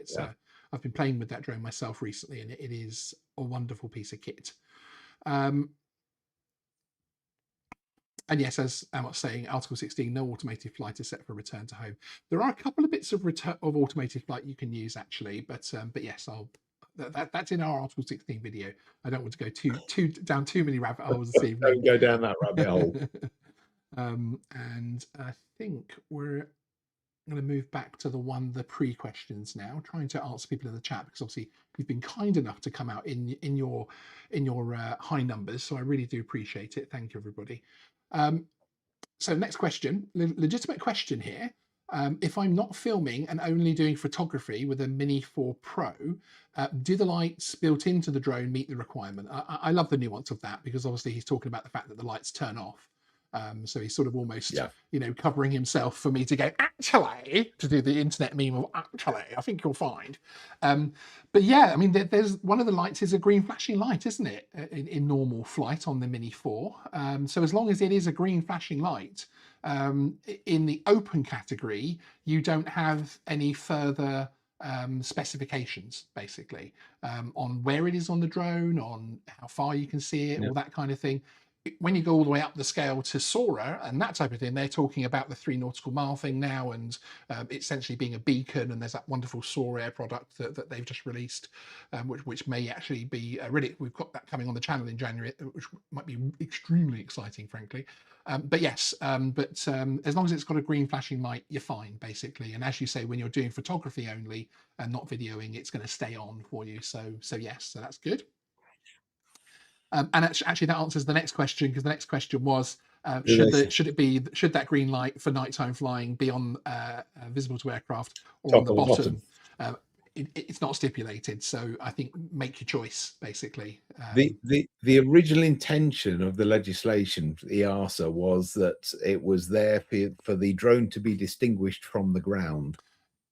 I've been playing with that drone myself recently, and it is a wonderful piece of kit. And yes, as I was saying, Article 16, no automated flight is set for return to home. There are a couple of bits of automated flight you can use actually, but yes, that's in our Article 16 video. I don't want to go down too many rabbit holes this evening. Don't go down that rabbit hole. And I think we're going to move back to the pre-questions now, trying to answer people in the chat, because obviously you've been kind enough to come out in your high numbers, so I really do appreciate it. Thank you, everybody. So next question, legitimate question here. If I'm not filming and only doing photography with a Mini 4 Pro, do the lights built into the drone meet the requirement? I love the nuance of that, because obviously he's talking about the fact that the lights turn off. So he's sort of almost, Yeah. covering himself for me to go, actually, to do the internet meme of actually, I think you'll find. But yeah, I mean, there's one of the lights is a green flashing light, isn't it, in normal flight on the Mini 4. So as long as it is a green flashing light, in the open category, you don't have any further specifications, basically, on where it is on the drone, on how far you can see it, Yeah. all that kind of thing. When you go all the way up the scale to SAR and that type of thing, they're talking about the 3 nautical mile thing now, and essentially being a beacon. And there's that wonderful SAR Air product that they've just released, which may actually be really, we've got that coming on the channel in January, which might be extremely exciting, frankly. But yes, as long as it's got a green flashing light, you're fine, basically. And as you say, when you're doing photography only and not videoing, it's going to stay on for you. So yes, so that's good. And actually, that answers the next question, because the next question was, should that green light for nighttime flying be on visible to aircraft or Top on the or bottom? It's not stipulated, so I think make your choice, basically. The original intention of the legislation, the EASA, was that it was there for the drone to be distinguished from the ground.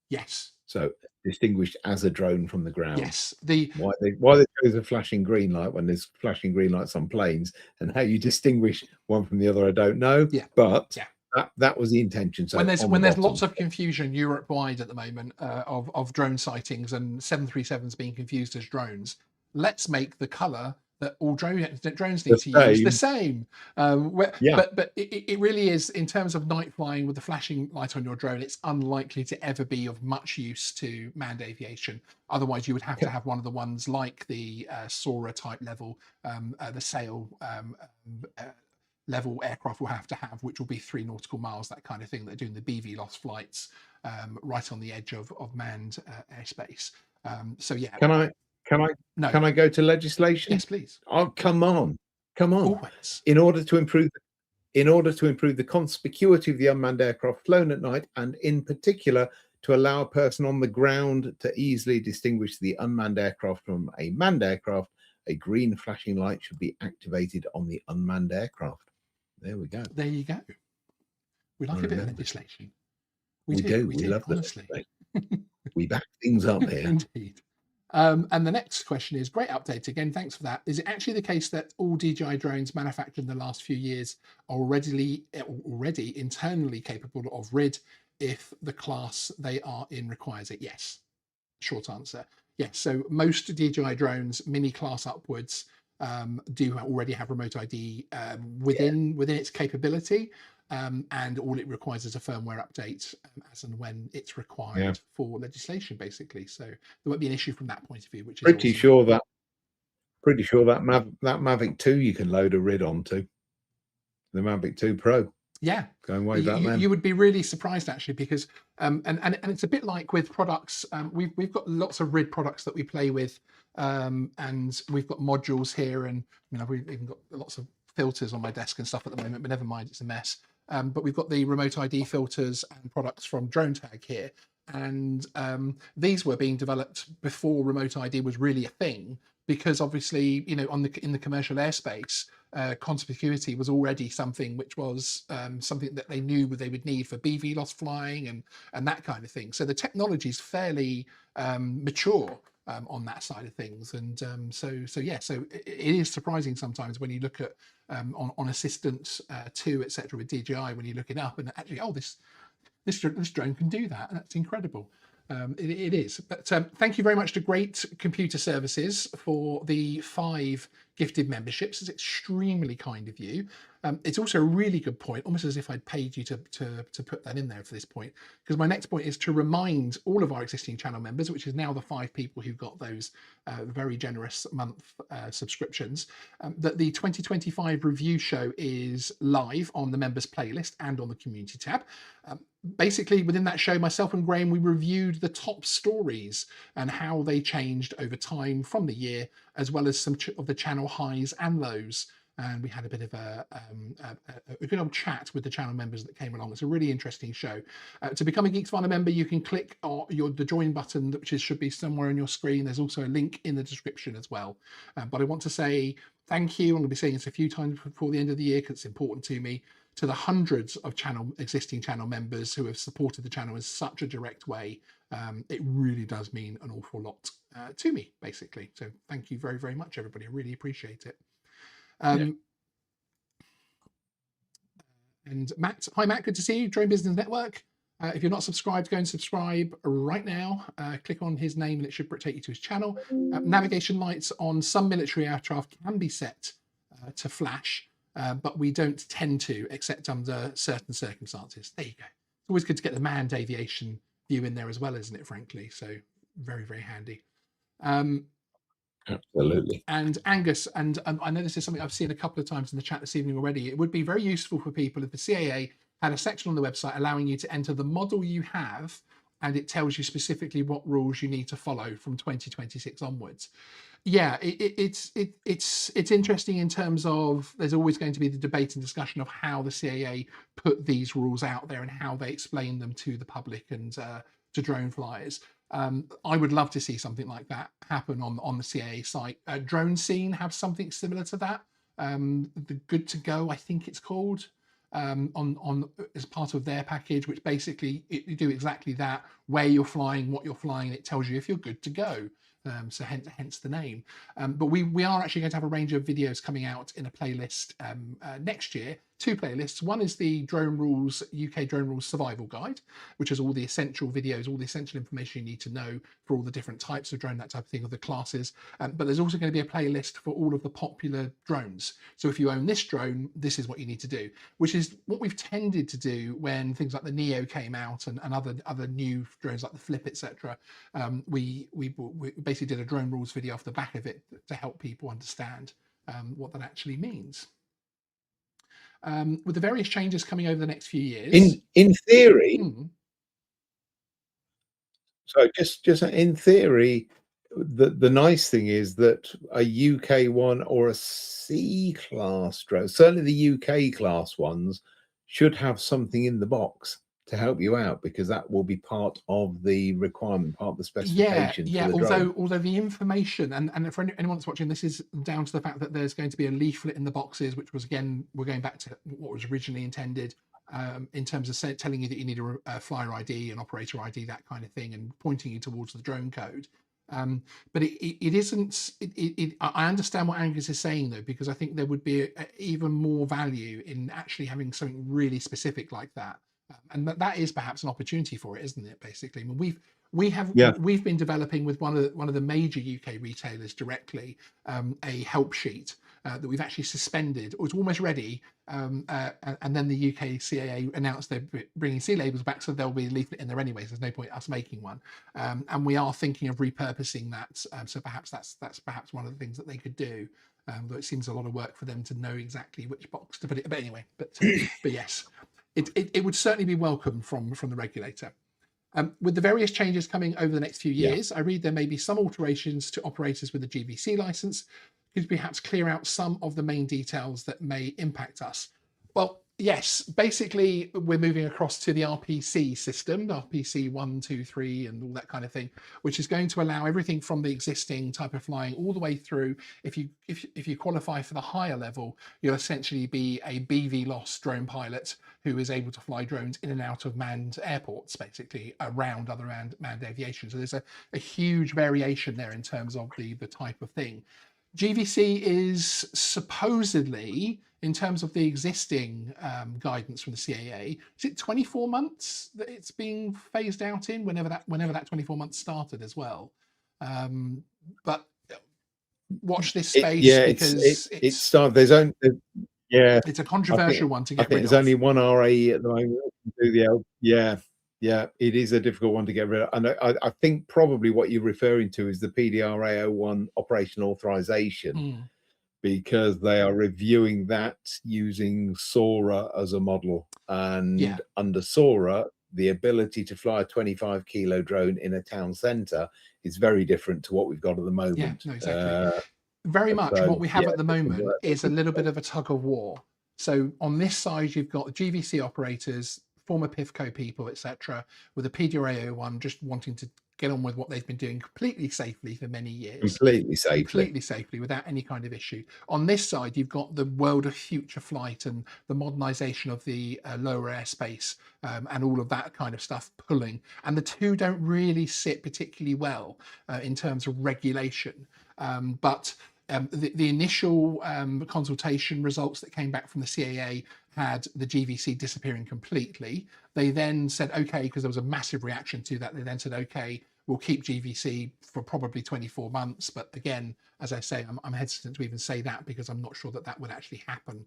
Yes. So distinguished as a drone from the ground. Yes. Why they chose a flashing green light when there's flashing green lights on planes, and how you distinguish one from the other, I don't know. Yeah. But yeah. That was the intention. So when there's lots of confusion Europe-wide at the moment of drone sightings and 737s being confused as drones, let's make the color that all drones need to use the same. But it really is, in terms of night flying with the flashing light on your drone, it's unlikely to ever be of much use to manned aviation. Otherwise, you would have to have one of the ones like the SAR type level, the sail level aircraft will have to have, which will be 3 nautical miles, that kind of thing. They're doing the BV loss flights right on the edge of manned airspace. So yeah. Can I go to legislation? Yes, please. Oh, come on. Always. In order to improve the conspicuity of the unmanned aircraft flown at night, and in particular to allow a person on the ground to easily distinguish the unmanned aircraft from a manned aircraft, a green flashing light should be activated on the unmanned aircraft. There we go. There you go. We like a bit of legislation. We do. We love honestly. We back things up here. Indeed. And the next question is, great update again. Thanks for that. Is it actually the case that all DJI drones manufactured in the last few years are already internally capable of RID if the class they are in requires it? Yes. Short answer. Yes. So most DJI drones, mini class upwards, do already have remote ID within its capability. And all it requires is a firmware update as and when it's required for legislation, basically. So there won't be an issue from that point of view, which is pretty sure that Mavic 2 you can load a RID onto, the Mavic 2 Pro. Yeah, going way back then. You would be really surprised, actually, because and it's a bit like with products. We've got lots of RID products that we play with, and we've got modules here, and we've even got lots of filters on my desk and stuff at the moment. But never mind, it's a mess. But we've got the remote ID filters and products from DroneTag here, and these were being developed before remote ID was really a thing, because obviously, in the commercial airspace, conspicuity was already something which was something that they knew they would need for BV loss flying and that kind of thing. So the technology is fairly mature on that side of things, and so it is surprising sometimes when you look at on Assistant 2, etc., with DJI, when you look it up and actually, this drone can do that, and that's incredible. It is. But thank you very much to Great Computer Services for the 5 gifted memberships. It's extremely kind of you. It's also a really good point, almost as if I'd paid you to put that in there for this point, because my next point is to remind all of our existing channel members, which is now the 5 people who got those very generous month subscriptions, that the 2025 review show is live on the members playlist and on the community tab. Basically, within that show, myself and Graham, we reviewed the top stories and how they changed over time from the year, as well as some of the channel highs and lows. And we had a bit of a good old chat with the channel members that came along. It's a really interesting show. To become a Geeksvana member, you can click the join button, which should be somewhere on your screen. There's also a link in the description as well. But I want to say thank you. I'm going to be saying this a few times before the end of the year because it's important to me, to the hundreds of existing channel members who have supported the channel in such a direct way. It really does mean an awful lot to me, basically. So thank you very, very much, everybody. I really appreciate it. And Matt, hi Matt, good to see you. Drone Business Network. If you're not subscribed, go and subscribe right now. Click on his name and it should take you to his channel. Navigation lights on some military aircraft can be set to flash, but we don't tend to, except under certain circumstances. There you go. It's always good to get the manned aviation view in there as well, isn't it, frankly? So very, very handy. Absolutely. And Angus, and I know this is something I've seen a couple of times in the chat this evening already. It would be very useful for people if the CAA had a section on the website allowing you to enter the model you have, and it tells you specifically what rules you need to follow from 2026 onwards. Yeah, it's interesting in terms of there's always going to be the debate and discussion of how the CAA put these rules out there and how they explain them to the public and to drone flyers. I would love to see something like that happen on the CAA site. Drone Scene have something similar to that. The Good to Go, I think it's called, on as part of their package, which basically you do exactly that, where you're flying, what you're flying, and it tells you if you're good to go. So hence the name. But we are actually going to have a range of videos coming out in a playlist next year. 2 playlists. One is the Drone Rules UK Drone Rules Survival Guide, which has all the essential videos, all the essential information you need to know for all the different types of drone, that type of thing, of the classes. But there's also going to be a playlist for all of the popular drones. So if you own this drone, this is what you need to do, which is what we've tended to do when things like the Neo came out and other new drones like the Flip, etc. We basically did a drone rules video off the back of it to help people understand what that actually means. With the various changes coming over the next few years, in theory, so just in theory, the nice thing is that a UK one or a C class drone, certainly the UK class ones, should have something in the box to help you out, because that will be part of the requirement, part of the specification. Yeah. For the although the information, and for anyone that's watching, this is down to the fact that there's going to be a leaflet in the boxes, which was, again, we're going back to what was originally intended, in terms of telling you that you need a flyer ID, an operator ID, that kind of thing, and pointing you towards the drone code. But it isn't. I understand what Angus is saying, though, because I think there would be even more value in actually having something really specific like that. And that is perhaps an opportunity for it, isn't it? Basically, I mean, we've been developing with one of the major UK retailers directly a help sheet that we've actually suspended. It was almost ready, and then the UK CAA announced they're bringing C labels back, so there'll be a leaflet in there anyways. There's no point us making one, and we are thinking of repurposing that. So perhaps that's perhaps one of the things that they could do. But it seems a lot of work for them to know exactly which box to put it. But anyway, but yes. It would certainly be welcome from the regulator. With the various changes coming over the next few years, I read there may be some alterations to operators with a GVC license. Could perhaps clear out some of the main details that may impact us? Well, yes, basically we're moving across to the RPC system, RPC 1, 2, 3, and all that kind of thing, which is going to allow everything from the existing type of flying all the way through. If you qualify for the higher level, you'll essentially be a BVLOS drone pilot who is able to fly drones in and out of manned airports, basically around other manned aviation. So there's a huge variation there in terms of the type of thing. GVC is supposedly, in terms of the existing guidance from the CAA, is it 24 months that it's being phased out in? Whenever that 24 months started as well. But watch this space, because it's started. There's only it's a controversial one to get rid of. There's only one RAE at the moment. Yeah, it is a difficult one to get rid of. And I think probably what you're referring to is the PDRA 01 operational authorization, because they are reviewing that using SORA as a model. And under SORA, the ability to fly a 25 kilo drone in a town centre is very different to what we've got at the moment. Yeah, no, exactly. Very much what we have at the moment is a little bit of a tug of war. So on this side, you've got GVC operators, former PIFCO people, etc., with a PDRA 01 just wanting to get on with what they've been doing completely safely for many years. Completely safely. Completely safely without any kind of issue. On this side, you've got the world of future flight and the modernization of the lower airspace and all of that kind of stuff pulling. And the two don't really sit particularly well in terms of regulation. But the initial consultation results that came back from the CAA had the GVC disappearing completely. They then said, okay, because there was a massive reaction to that, they then said, okay, we'll keep GVC for probably 24 months. But again, as I say, I'm hesitant to even say that because I'm not sure that that would actually happen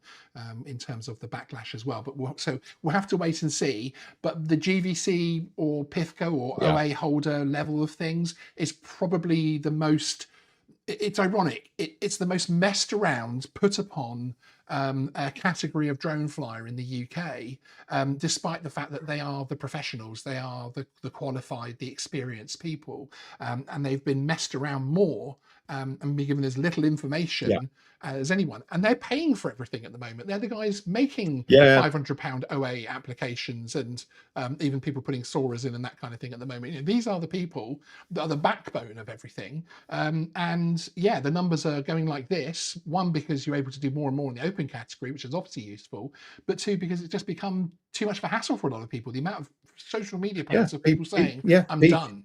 in terms of the backlash as well. But we'll have to wait and see. But the GVC or PIFCO or OA holder level of things is probably the most, it's ironic, it's the most messed around, put upon a category of drone flyer in the UK, despite the fact that they are the professionals, they are the qualified, the experienced people, and they've been messed around more and been given as little information as anyone. And they're paying for everything at the moment. They're the guys making £500 OA applications and even people putting SORAs in and that kind of thing at the moment. You know, these are the people that are the backbone of everything. And yeah, the numbers are going like this. One, because you're able to do more and more in the open category, which is obviously useful, but two, because it's just become too much of a hassle for a lot of people. The amount of social media posts of people saying, I'm done.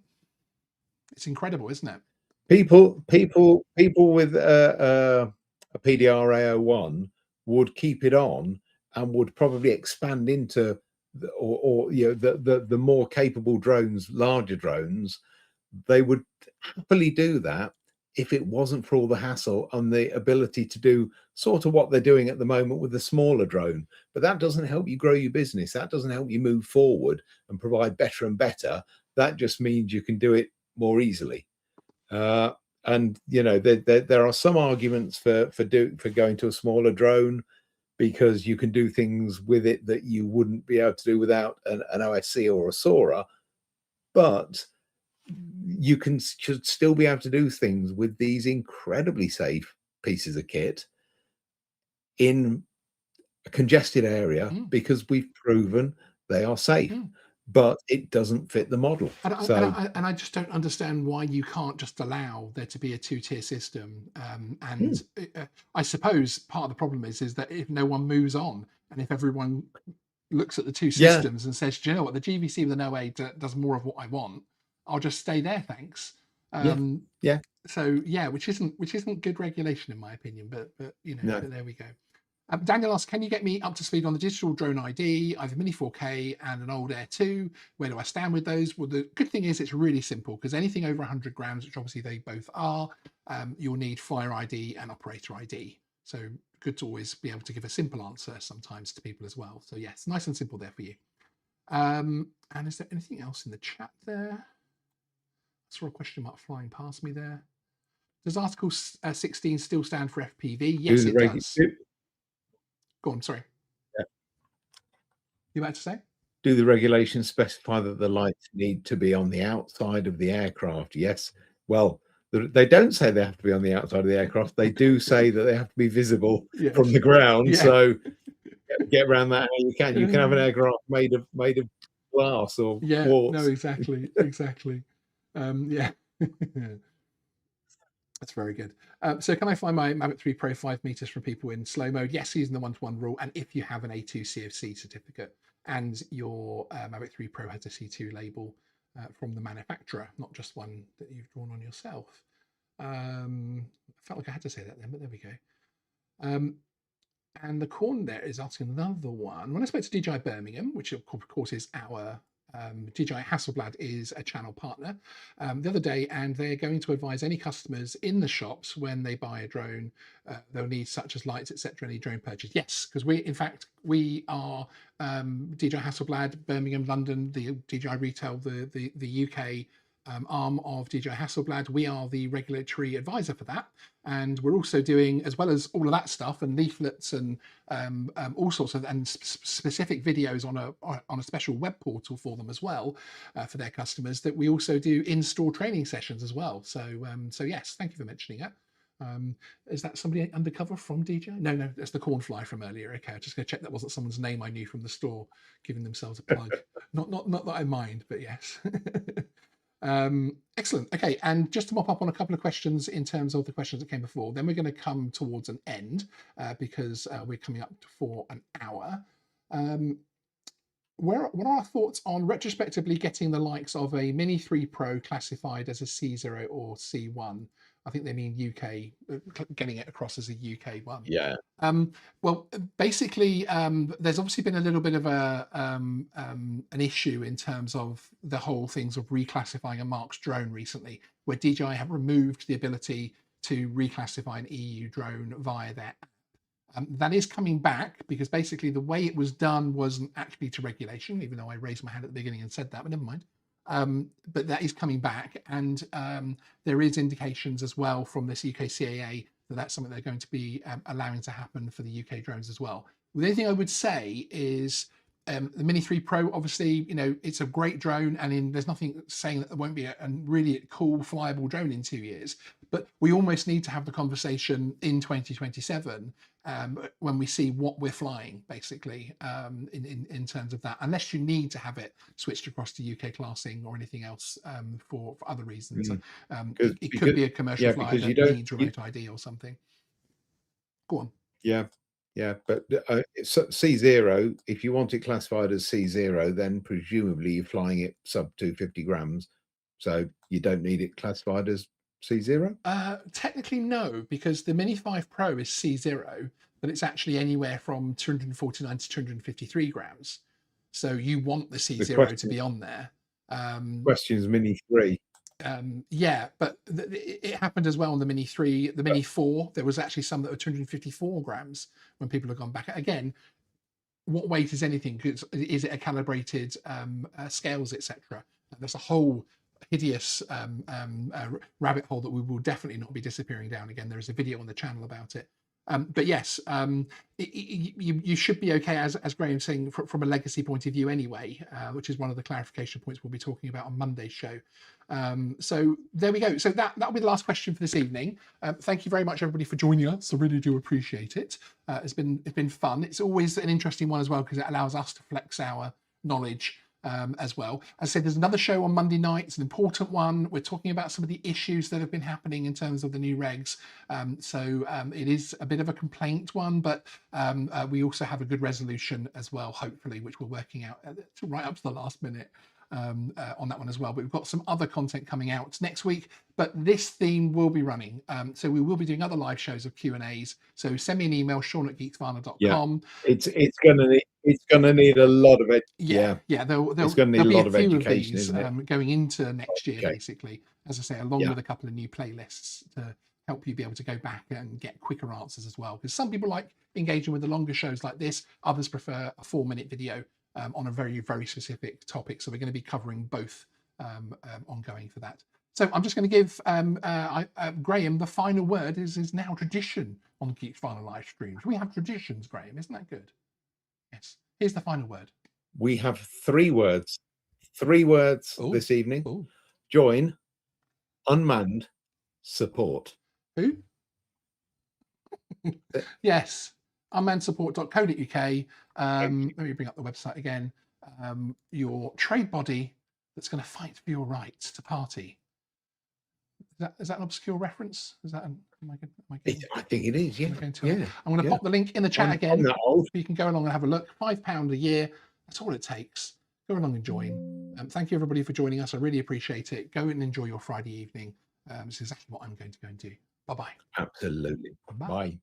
It's incredible, isn't it? People with a PDR AO1 would keep it on and would probably expand into the more capable drones, larger drones. They would happily do that if it wasn't for all the hassle and the ability to do sort of what they're doing at the moment with the smaller drone. But that doesn't help you grow your business. That doesn't help you move forward and provide better and better. That just means you can do it more easily. And you know, there are some arguments for going to a smaller drone because you can do things with it that you wouldn't be able to do without an OSC or a SORA, but you should still be able to do things with these incredibly safe pieces of kit in a congested area because we've proven they are safe. But it doesn't fit the model. And I just don't understand why you can't just allow there to be a two-tier system. I suppose part of the problem is that if no one moves on and if everyone looks at the two systems and says, do you know what, the GVC with an OA does more of what I want, I'll just stay there, thanks. So yeah, which isn't good regulation in my opinion, but you know, but there we go. Daniel asks, can you get me up to speed on the digital drone ID? I have a Mini 4K and an old Air 2. Where do I stand with those? Well, the good thing is it's really simple because anything over 100 grams, which obviously they both are, you'll need Flyer ID and Operator ID. So good to always be able to give a simple answer sometimes to people as well. So yes, nice and simple there for you. And is there anything else in the chat there? I saw a question mark flying past me there. Does Article 16 still stand for FPV? Yes, it does. Go on, sorry. You about to say? Do the regulations specify that the lights need to be on the outside of the aircraft? Yes. Well, they don't say they have to be on the outside of the aircraft. They do say that they have to be visible from the ground. So get around that how you can. You can have an aircraft made of glass or quartz. No, exactly. That's very good. So can I fly my Mavic 3 Pro 5 meters from people in slow mode? Yes, using the 1-to-1 rule. And if you have an A2 CFC certificate and your Mavic 3 Pro has a C2 label from the manufacturer, not just one that you've drawn on yourself. I felt like I had to say that then, but there we go. And the corn there is asking another one. When I spoke to DJI Birmingham, which of course is our DJI Hasselblad is a channel partner the other day, and they're going to advise any customers in the shops when they buy a drone, they'll need such as lights, etc., any drone purchase. Yes, because we are DJI Hasselblad, Birmingham, London, the DJI Retail, the UK arm of DJI Hasselblad. We are the regulatory advisor for that, and we're also doing, as well as all of that stuff and leaflets and all sorts of specific videos on a special web portal for them as well, for their customers, that we also do in-store training sessions as well. So yes, thank you for mentioning it. Is that somebody undercover from DJI? No, that's the cornfly from earlier. Okay, I'm just going to check that wasn't someone's name I knew from the store giving themselves a plug. not that I mind, but yes. Excellent. Okay, and just to mop up on a couple of questions in terms of the questions that came before, then we're going to come towards an end because we're coming up for an hour. What are our thoughts on retrospectively getting the likes of a Mini 3 Pro classified as a C0 or C1? I think they mean UK, getting it across as a UK one. Yeah. Well, basically, there's obviously been a little bit of an issue in terms of the whole things of reclassifying a Mark's drone recently, where DJI have removed the ability to reclassify an EU drone via their app. That is coming back because basically the way it was done wasn't actually to regulation, even though I raised my hand at the beginning and said that, but never mind. But that is coming back, and there is indications as well from this UK CAA that that's something they're going to be allowing to happen for the UK drones as well. The only thing I would say is the Mini 3 Pro, obviously, you know, it's a great drone, and there's nothing saying that there won't be a really cool flyable drone in 2 years. But we almost need to have the conversation in 2027 when we see what we're flying, basically, in terms of that, unless you need to have it switched across to UK classing or anything else for other reasons. It could be a commercial flyer that needs remote ID or something. Go on. Yeah, but C0, if you want it classified as C0, then presumably you're flying it sub 250 grams, so you don't need it classified as C0? Technically, no, because the Mini 5 Pro is C0, but it's actually anywhere from 249 to 253 grams. So you want the C0 to be on there. Question is Mini 3. Yeah, but it happened as well on the Mini 3, the Mini 4. There was actually some that were 254 grams when people have gone back. Again, what weight is anything? Is it a calibrated scales, etc.? There's a whole hideous rabbit hole that we will definitely not be disappearing down again. There is a video on the channel about it. But yes, you should be okay, as Graham's saying, from a legacy point of view anyway, which is one of the clarification points we'll be talking about on Monday's show. So there we go. So that'll be the last question for this evening. Thank you very much, everybody, for joining us. I really do appreciate it. It's been fun. It's always an interesting one as well because it allows us to flex our knowledge as well. As I said, there's another show on Monday night. It's an important one. We're talking about some of the issues that have been happening in terms of the new regs. So it is a bit of a complaint one, but we also have a good resolution as well, hopefully, which we're working out right up to the last minute on that one as well. But we've got some other content coming out next week, but this theme will be running. So we will be doing other live shows of Q&As. So send me an email, sean@geeksvana.com. It's gonna need a lot of it. There'll be a few of these going into next year, basically. As I say, along with a couple of new playlists to help you be able to go back and get quicker answers as well. Because some people like engaging with the longer shows like this. Others prefer a 4-minute video on a very, very specific topic. So we're going to be covering both ongoing for that. So I'm just going to give Graham the final word. Is now tradition on Geeksvana live streams. We have traditions, Graham. Isn't that good? Yes. Here's the final word. We have 3 words. 3 words this evening. Ooh. Join Unmanned Support. Who? Yes. Unmannedsupport.co.uk. Let me bring up the website again. Your trade body that's going to fight for your rights to party. Is that an obscure reference? Is that? I think it is. Yeah. I'm going to pop the link in the chat again. You can go along and have a look. £5 a year. That's all it takes. Go along and join. Thank you, everybody, for joining us. I really appreciate it. Go and enjoy your Friday evening. This is exactly what I'm going to go and do. Bye-bye. Absolutely. Bye.